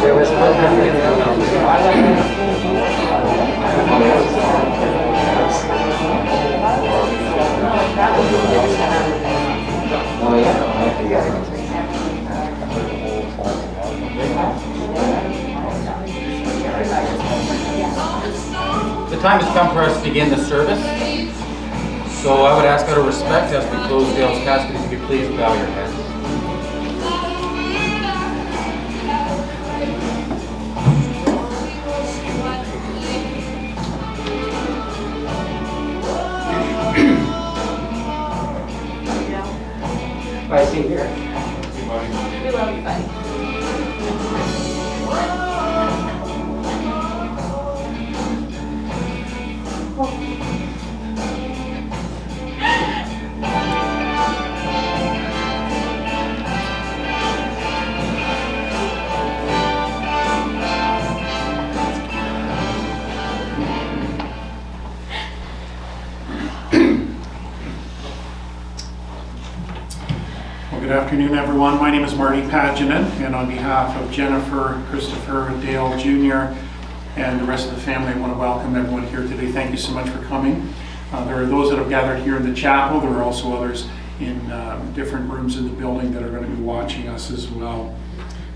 The time has come for us to begin the service. So I would ask out of respect as we close Dale's casket, if you could please bow your heads. Bye, Savior. We love you, buddy. Good afternoon, everyone. My name is Marty Paginen, and on behalf of Jennifer, Christopher, Dale Jr., and the rest of the family, I want to welcome everyone here today. Thank you so much for coming. There are those that have gathered here in the chapel. There are also others in different rooms in the building that are going to be watching us as well.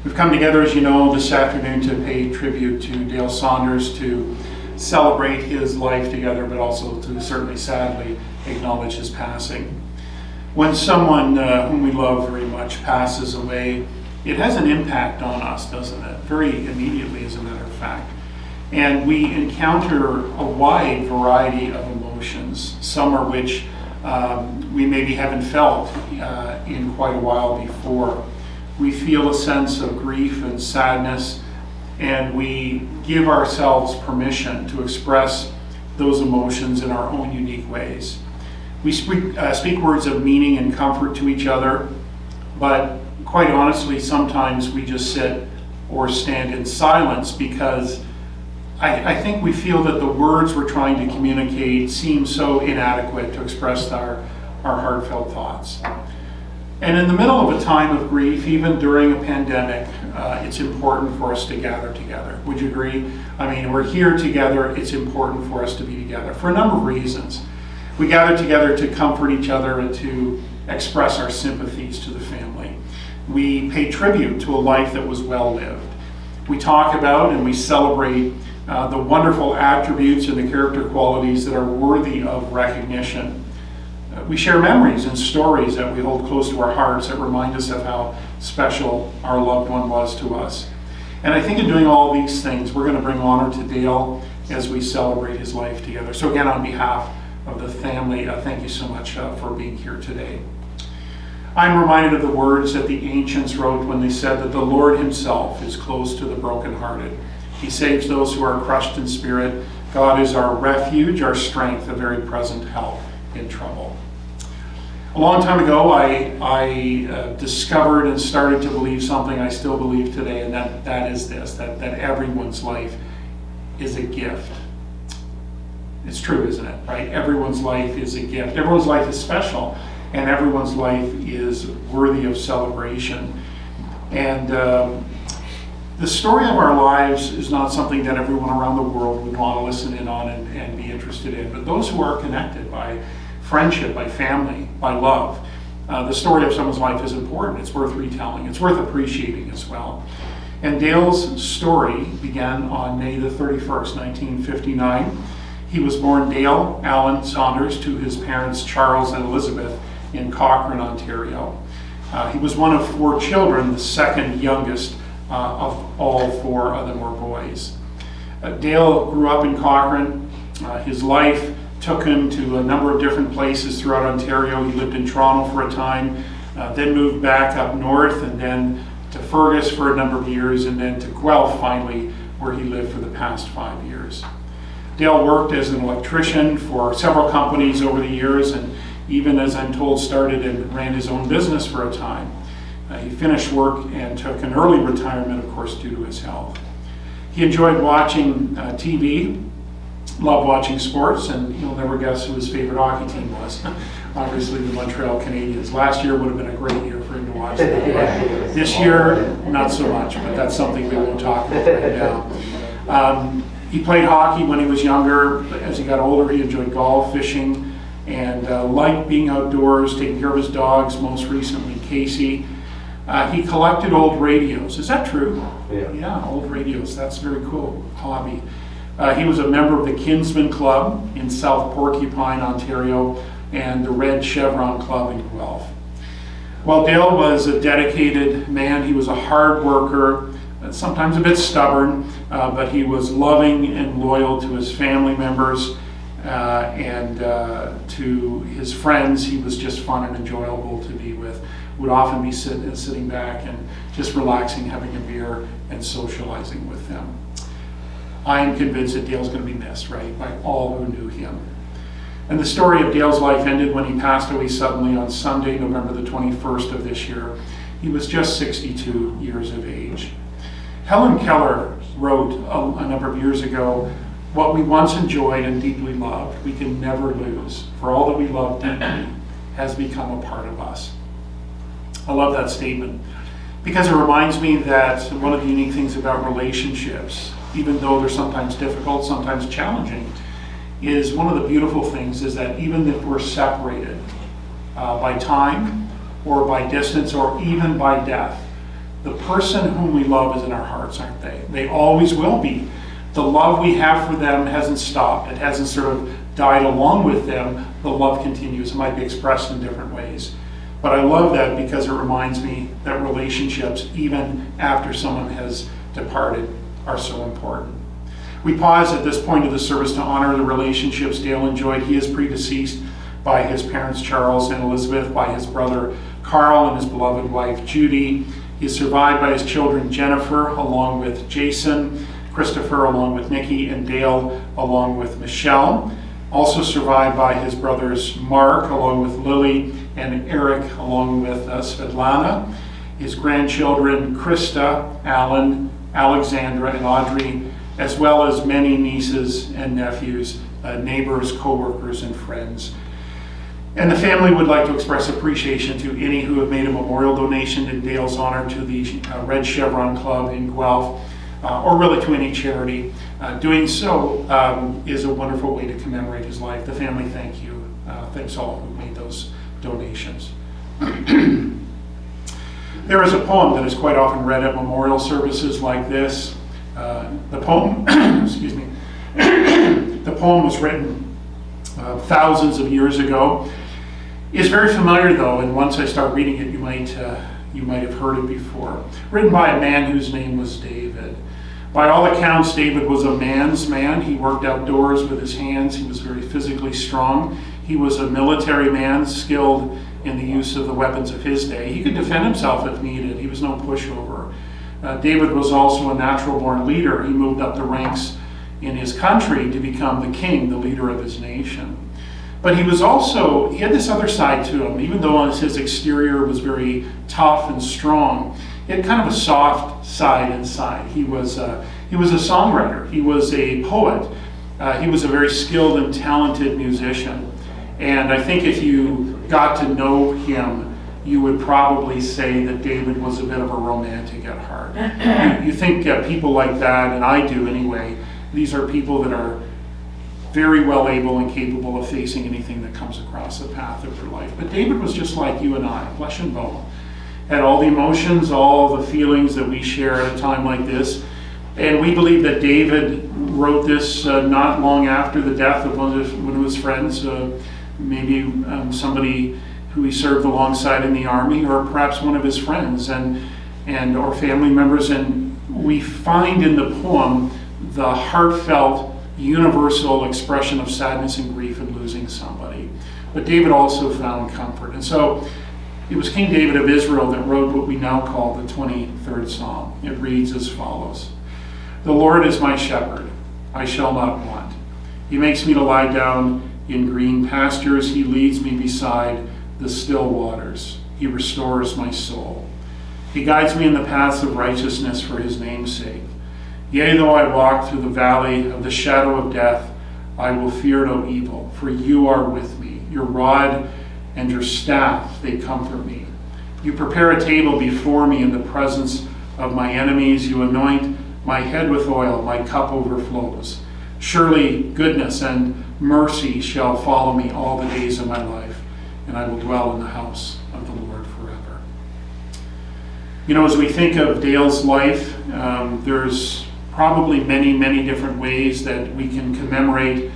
We've come together, as you know, this afternoon to pay tribute to Dale Saunders, to celebrate his life together, but also to certainly sadly acknowledge his passing. When someone whom we love very much passes away, it has an impact on us, doesn't it? Very immediately, as a matter of fact. And we encounter a wide variety of emotions, some are which we maybe haven't felt in quite a while before. We feel a sense of grief and sadness, and we give ourselves permission to express those emotions in our own unique ways. We speak words of meaning and comfort to each other, but quite honestly, sometimes we just sit or stand in silence because I think we feel that the words we're trying to communicate seem so inadequate to express our heartfelt thoughts. And in the middle of a time of grief, even during a pandemic, it's important for us to gather together. Would you agree? I mean, we're here together. It's important for us to be together for a number of reasons. We gather together to comfort each other and to express our sympathies to the family. We pay tribute to a life that was well lived. We talk about and we celebrate the wonderful attributes and the character qualities that are worthy of recognition. We share memories and stories that we hold close to our hearts that remind us of how special our loved one was to us. And I think in doing all these things, we're going to bring honor to Dale as we celebrate his life together. So again, on behalf of the family, thank you so much for being here today. I'm reminded of the words that the ancients wrote when they said that the Lord himself is close to the brokenhearted. He saves those who are crushed in spirit. God is our refuge, our strength, a very present help in trouble. A long time ago, I discovered and started to believe something I still believe today, and that is this, that everyone's life is a gift. It's true, isn't it? Right? Everyone's life is a gift. Everyone's life is special, and everyone's life is worthy of celebration. And the story of our lives is not something that everyone around the world would want to listen in on and be interested in. But those who are connected by friendship, by family, by love, the story of someone's life is important. It's worth retelling. It's worth appreciating as well. And Dale's story began on May the 31st, 1959. He was born Dale Allen Saunders to his parents Charles and Elizabeth in Cochrane, Ontario. He was one of 4 children, the second youngest of all 4 of them were boys. Dale grew up in Cochrane. His life took him to a number of different places throughout Ontario. He lived in Toronto for a time, then moved back up north, and then to Fergus for a number of years, and then to Guelph finally, where he lived for the past 5 years. Dale worked as an electrician for several companies over the years, and even, as I'm told, started and ran his own business for a time. He finished work and took an early retirement, of course, due to his health. He enjoyed watching TV. loved watching sports, and you'll never guess who his favorite hockey team was. Obviously the Montreal Canadiens. Last year would have been a great year for him to watch that. This year, not so much, but that's something we won't talk about right now. He played hockey when he was younger. As he got older, he enjoyed golf, fishing, and liked being outdoors, taking care of his dogs, most recently Casey. He collected old radios. Is that true? Yeah, old radios. That's a very cool hobby. He was a member of the Kinsman Club in South Porcupine, Ontario, and the Red Chevron Club in Guelph. While Dale was a dedicated man, he was a hard worker, sometimes a bit stubborn, but he was loving and loyal to his family members and to his friends. He was just fun and enjoyable to be with. Would often be sitting back and just relaxing, having a beer and socializing with them. I am convinced that Dale's going to be missed, right, by all who knew him. And the story of Dale's life ended when he passed away suddenly on Sunday, November the 21st of this year. He was just 62 years of age. Helen Keller wrote a number of years ago, "What we once enjoyed and deeply loved, we can never lose, for all that we love deeply has become a part of us." I love that statement because it reminds me that one of the unique things about relationships, even though they're sometimes difficult, sometimes challenging, is one of the beautiful things is that even if we're separated by time or by distance or even by death, the person whom we love is in our hearts, aren't they? They always will be. The love we have for them hasn't stopped. It hasn't sort of died along with them. The love continues. It might be expressed in different ways. But I love that because it reminds me that relationships, even after someone has departed, are so important. We pause at this point of the service to honor the relationships Dale enjoyed. He is predeceased by his parents Charles and Elizabeth, by his brother Carl and his beloved wife Judy. He is survived by his children Jennifer along with Jason, Christopher along with Nikki, and Dale along with Michelle. Also survived by his brothers Mark along with Lily and Eric along with Svetlana. His grandchildren Krista, Alan, Alexandra, and Audrey, as well as many nieces and nephews, neighbors, co-workers, and friends. And the family would like to express appreciation to any who have made a memorial donation in Dale's honor to the Red Chevron Club in Guelph, or really to any charity. Doing so is a wonderful way to commemorate his life. The family, thank you. Thanks all who made those donations. There is a poem that is quite often read at memorial services like this. The poem, excuse me, the poem was written thousands of years ago. It's very familiar though, and once I start reading it, you might have heard it before. Written by a man whose name was David. By all accounts, David was a man's man. He worked outdoors with his hands. He was very physically strong. He was a military man, skilled in the use of the weapons of his day. He could defend himself if needed. He was no pushover. David was also a natural-born leader. He moved up the ranks in his country to become the king, the leader of his nation. But he had this other side to him. Even though his exterior was very tough and strong, he had kind of a soft side inside. He was a songwriter. He was a poet. He was a very skilled and talented musician. And I think if you got to know him, you would probably say that David was a bit of a romantic at heart. You think people like that, and I do anyway, these are people that are very well able and capable of facing anything that comes across the path of their life. But David was just like you and I, flesh and bone. Had all the emotions, all the feelings that we share at a time like this. And we believe that David wrote this not long after the death of one of his friends, maybe somebody who he served alongside in the army, or perhaps one of his friends and or family members. And we find in the poem the heartfelt, universal expression of sadness and grief in losing somebody. But David also found comfort. And so it was King David of Israel that wrote what we now call the 23rd Psalm. It reads as follows: "The Lord is my shepherd, I shall not want. He makes me to lie down in green pastures. He leads me beside the still waters. He restores my soul. He guides me in the paths of righteousness for his name's sake. Yea, though I walk through the valley of the shadow of death, I will fear no evil, for you are with me. Your rod and your staff, they comfort me. You prepare a table before me in the presence of my enemies. You anoint my head with oil, my cup overflows. Surely goodness and mercy shall follow me all the days of my life, and I will dwell in the house of the Lord forever. You know, as we think of Dale's life, there's probably many, many different ways that we can commemorate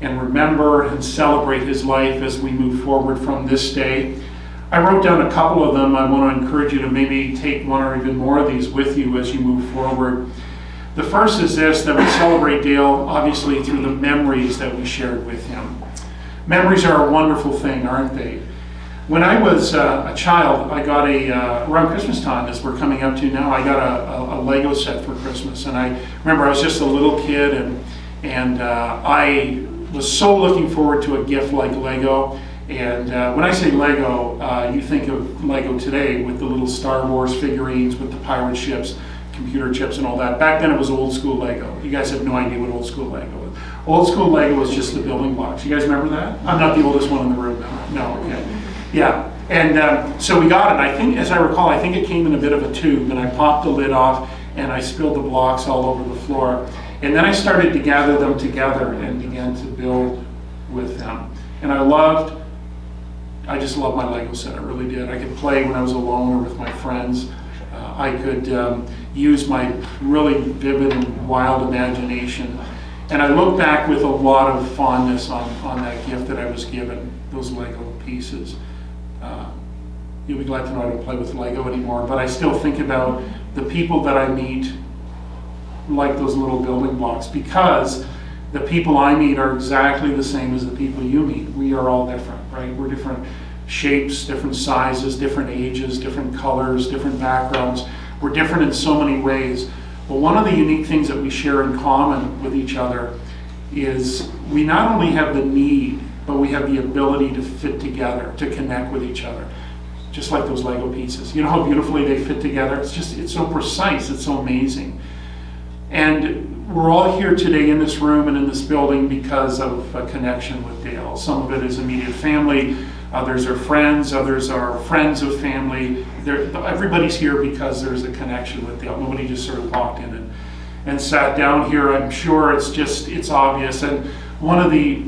and remember and celebrate his life as we move forward from this day. I wrote down a couple of them. I want to encourage you to maybe take one or even more of these with you as you move forward. The first is this, that we celebrate Dale obviously through the memories that we shared with him. Memories are a wonderful thing, aren't they? When I was a child, I got around Christmas time, as we're coming up to now, I got a Lego set for Christmas. And I remember I was just a little kid, and I was so looking forward to a gift like Lego. And when I say Lego, you think of Lego today with the little Star Wars figurines, with the pirate ships, computer chips and all that. Back then it was old school Lego. You guys have no idea what old school Lego was. Old school Lego was just the building blocks. You guys remember that? I'm not the oldest one in the room now. No, okay. Yeah, and so we got it. I think, as I recall, I think it came in a bit of a tube, and I popped the lid off, and I spilled the blocks all over the floor. And then I started to gather them together and began to build with them. And I just loved my Lego set, I really did. I could play when I was alone or with my friends. I could use my really vivid and wild imagination. And I look back with a lot of fondness on that gift that I was given, those Lego pieces. You'll be glad to know I don't play with Lego anymore, but I still think about the people that I meet like those little building blocks, because the people I meet are exactly the same as the people you meet. We are all different, right? We're different shapes, different sizes, different ages, different colors, different backgrounds. We're different in so many ways. But one of the unique things that we share in common with each other is we not only have the need, but we have the ability to fit together, to connect with each other. Just like those Lego pieces. You know how beautifully they fit together? It's so precise, it's so amazing. And we're all here today in this room and in this building because of a connection with Dale. Some of it is immediate family, others are friends, others are friends of family. Everybody's here because there's a connection with Dale. Nobody just sort of walked in and sat down here. I'm sure it's obvious. And one of the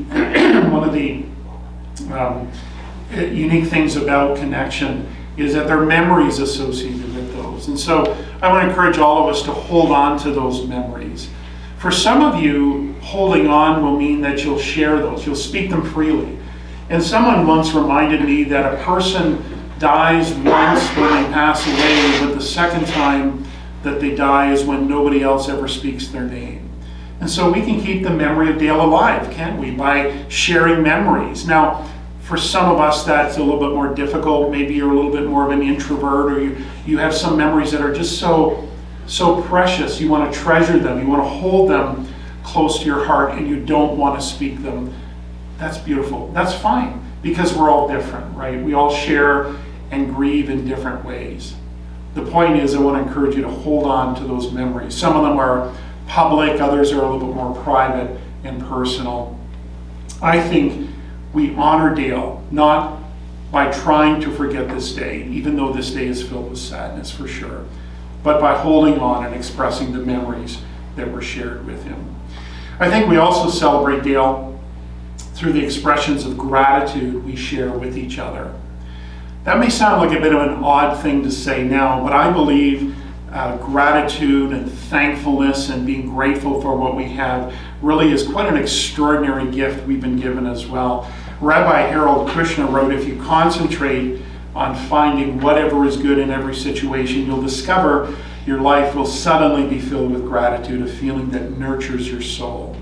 unique things about connection is that there are memories associated with those. And so I want to encourage all of us to hold on to those memories. For some of you, holding on will mean that you'll share those, you'll speak them freely. And someone once reminded me that a person dies once when they pass away, but the second time that they die is when nobody else ever speaks their name. And so we can keep the memory of Dale alive, can't we, by sharing memories. Now, for some of us, that's a little bit more difficult. Maybe you're a little bit more of an introvert, or you have some memories that are just so precious. You want to treasure them. You want to hold them close to your heart, and you don't want to speak them. That's beautiful. That's fine, because we're all different, right? We all share and grieve in different ways. The point is, I want to encourage you to hold on to those memories. Some of them are public, others are a little bit more private and personal. I think we honor Dale, not by trying to forget this day, even though this day is filled with sadness for sure, but by holding on and expressing the memories that were shared with him. I think we also celebrate Dale through the expressions of gratitude we share with each other. That may sound like a bit of an odd thing to say now, but I believe gratitude and thankfulness and being grateful for what we have really is quite an extraordinary gift we've been given as well. Rabbi Harold Kushner wrote, if you concentrate on finding whatever is good in every situation, you'll discover your life will suddenly be filled with gratitude, a feeling that nurtures your soul.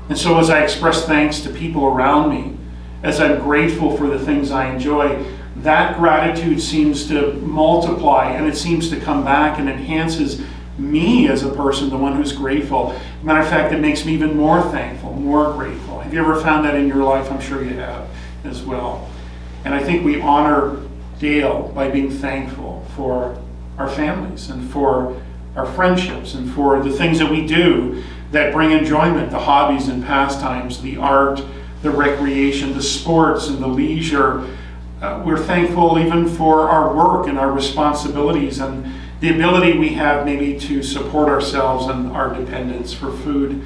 And so as I express thanks to people around me, as I'm grateful for the things I enjoy, that gratitude seems to multiply, and it seems to come back and enhances me as a person, the one who's grateful. Matter of fact, it makes me even more thankful, more grateful. Have you ever found that in your life? I'm sure you have as well. And I think we honor Dale by being thankful for our families and for our friendships, and for the things that we do that bring enjoyment, the hobbies and pastimes, the art, the recreation, the sports and the leisure. We're thankful even for our work and our responsibilities and the ability we have maybe to support ourselves and our dependents, for food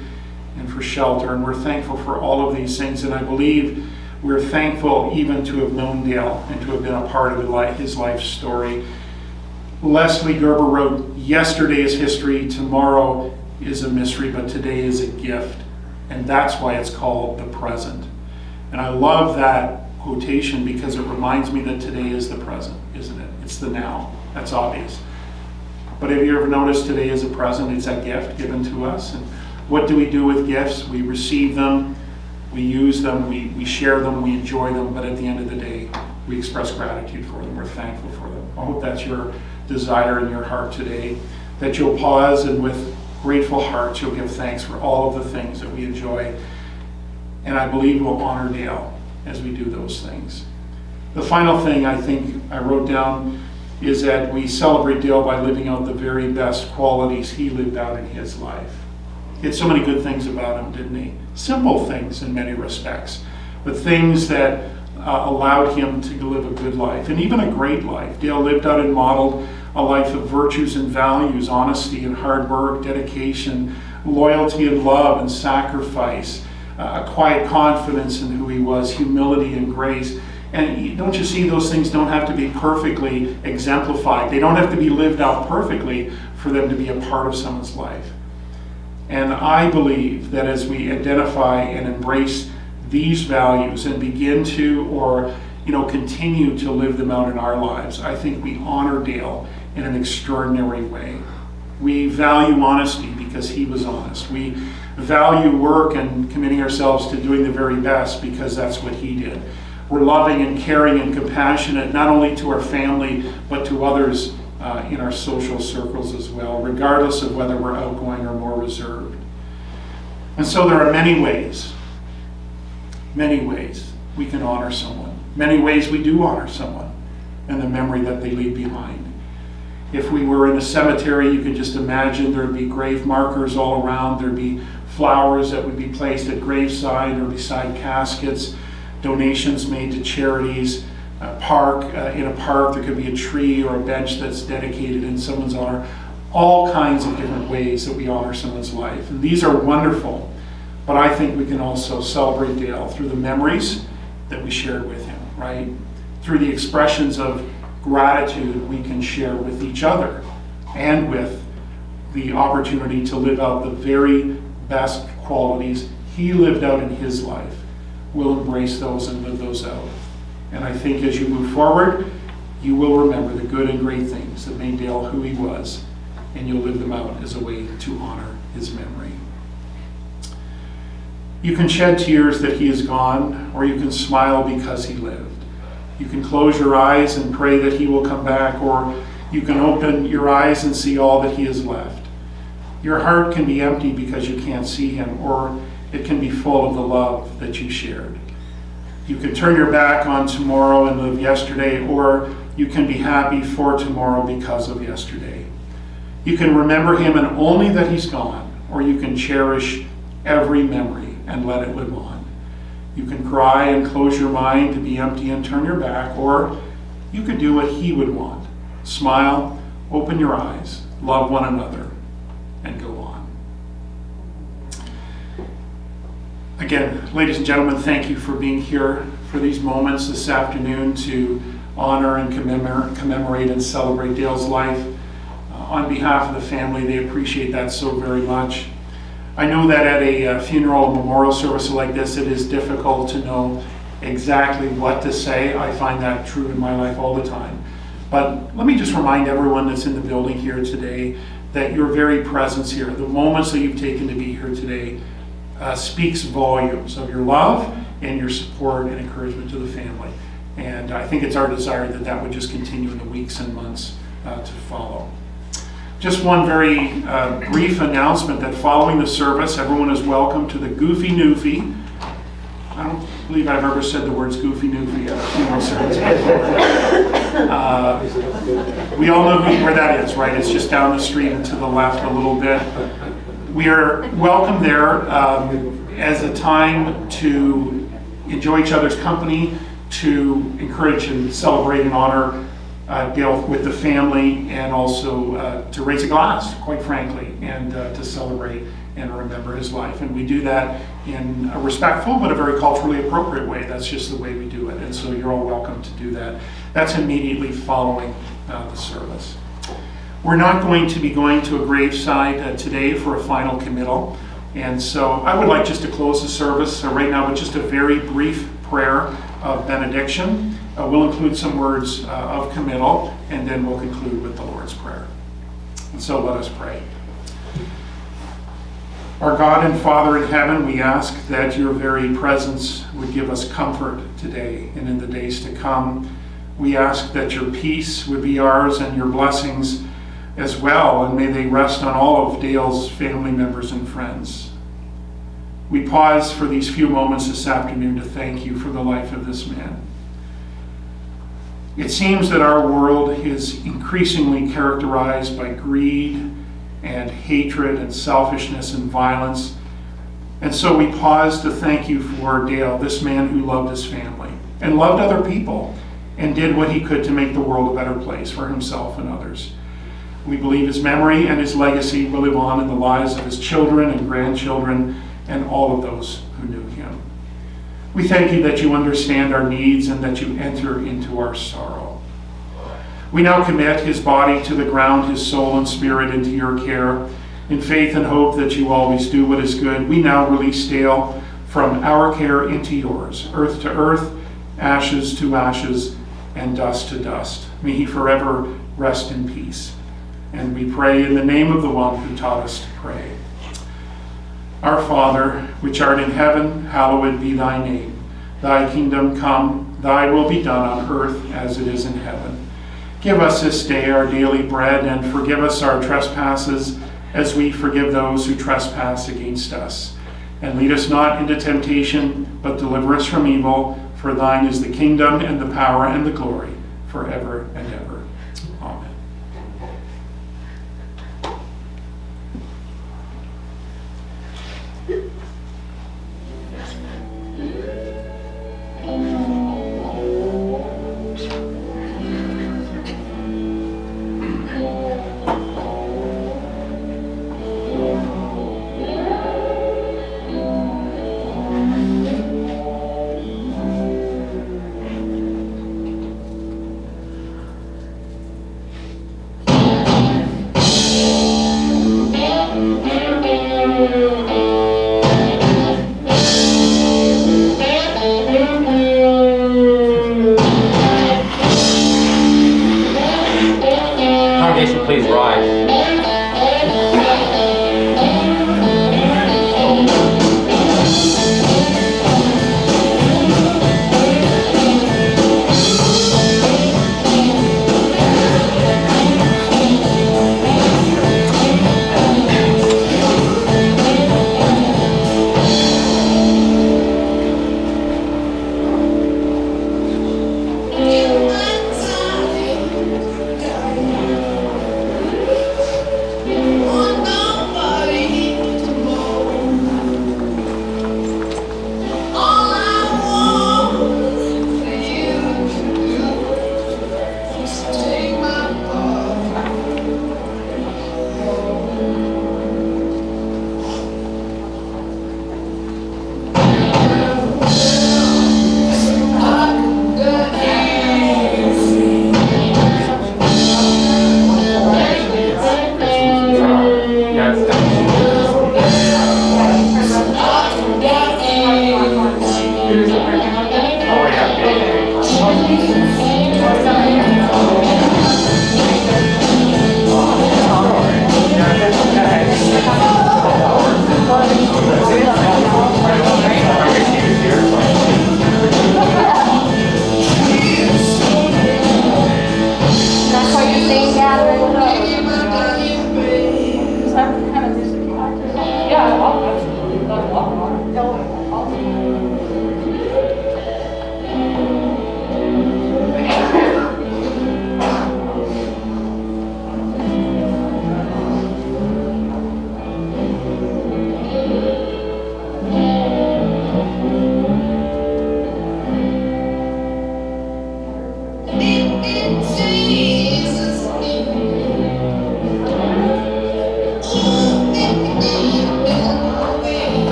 and for shelter. And we're thankful for all of these things. And I believe we're thankful even to have known Dale and to have been a part of his life story. Leslie Gerber wrote, "Yesterday is history, tomorrow is a mystery, but today is a gift." And that's why it's called the present. And I love that quotation because it reminds me that today is the present, isn't it? It's the now. That's obvious. But have you ever noticed today is a present? It's a gift given to us. And what do we do with gifts? We receive them, we use them, we share them, we enjoy them, but at the end of the day, we express gratitude for them. We're thankful for them. I hope that's your desire in your heart today, that you'll pause and with grateful hearts you'll give thanks for all of the things that we enjoy. And I believe we'll honor Dale as we do those things. The final thing I think I wrote down is that we celebrate Dale by living out the very best qualities he lived out in his life. He had so many good things about him, didn't he? Simple things in many respects, but things that allowed him to live a good life and even a great life. Dale lived out and modeled a life of virtues and values, honesty and hard work, dedication, loyalty and love and sacrifice, a quiet confidence in who he was, humility and grace. And don't you see, those things don't have to be perfectly exemplified. They don't have to be lived out perfectly for them to be a part of someone's life. And I believe that as we identify and embrace these values and begin to, or continue to live them out in our lives, I think we honor Dale in an extraordinary way. We value honesty because he was honest. We value work and committing ourselves to doing the very best because that's what he did. We're loving and caring and compassionate, not only to our family, but to others in our social circles as well, regardless of whether we're outgoing or more reserved. And so there are many ways we can honor someone. Many ways we do honor someone and the memory that they leave behind. If we were in a cemetery, you could just imagine there'd be grave markers all around. There'd be flowers that would be placed at graveside or beside caskets, donations made to charities. In a park, there could be a tree or a bench that's dedicated in someone's honor. All kinds of different ways that we honor someone's life. And these are wonderful. But I think we can also celebrate Dale through the memories that we shared with him, right? Through the expressions of gratitude we can share with each other, and with the opportunity to live out the very best qualities he lived out in his life. We'll embrace those and live those out. And I think as you move forward, you will remember the good and great things that made Dale who he was, and you'll live them out as a way to honor his memory. You can shed tears that he is gone, or you can smile because he lived. You can close your eyes and pray that he will come back, or you can open your eyes and see all that he has left. Your heart can be empty because you can't see him, or it can be full of the love that you shared. You can turn your back on tomorrow and live yesterday, or you can be happy for tomorrow because of yesterday. You can remember him and only that he's gone, or you can cherish every memory and let it live on. You can cry and close your mind to be empty and turn your back, or you could do what he would want. Smile, open your eyes, love one another, and go on. Again, ladies and gentlemen, thank you for being here for these moments this afternoon to honor and commemorate and celebrate Dale's life. On behalf of the family, they appreciate that so very much. I know that at a funeral memorial service like this, it is difficult to know exactly what to say. I find that true in my life all the time. But let me just remind everyone that's in the building here today that your very presence here, the moments that you've taken to be here today, speaks volumes of your love and your support and encouragement to the family. And I think it's our desire that that would just continue in the weeks and months to follow. Just one very brief announcement that following the service, everyone is welcome to the Goofy Newfie. I don't believe I've ever said the words Goofy Newfie at a funeral service before. We all know where that is, right? It's just down the street and to the left a little bit. We are welcome there as a time to enjoy each other's company, to encourage and celebrate and honor Dale with the family, and also to raise a glass, quite frankly, and to celebrate and remember his life. And we do that in a respectful but a very culturally appropriate way. That's just the way we do it. And so you're all welcome to do that. That's immediately following the service. We're not going to be going to a graveside today for a final committal. And so I would like just to close the service right now with just a very brief prayer of benediction. We'll include some words of committal, and then we'll conclude with the Lord's Prayer. And so let us pray. Our God and Father in heaven, we ask that your very presence would give us comfort today and in the days to come. We ask that your peace would be ours and your blessings as well, and may they rest on all of Dale's family members and friends. We pause for these few moments this afternoon to thank you for the life of this man. It seems that our world is increasingly characterized by greed and hatred and selfishness and violence. And so we pause to thank you for Dale, this man who loved his family and loved other people and did what he could to make the world a better place for himself and others. We believe his memory and his legacy will live on in the lives of his children and grandchildren and all of those who knew him. We thank you that you understand our needs and that you enter into our sorrow. We now commit his body to the ground, his soul and spirit into your care. In faith and hope that you always do what is good, we now release Dale from our care into yours, earth to earth, ashes to ashes, and dust to dust. May he forever rest in peace. And we pray in the name of the one who taught us to pray. Our Father, which art in heaven, hallowed be thy name. Thy kingdom come, thy will be done on earth as it is in heaven. Give us this day our daily bread, and forgive us our trespasses as we forgive those who trespass against us. And lead us not into temptation, but deliver us from evil. For thine is the kingdom and the power and the glory forever and ever.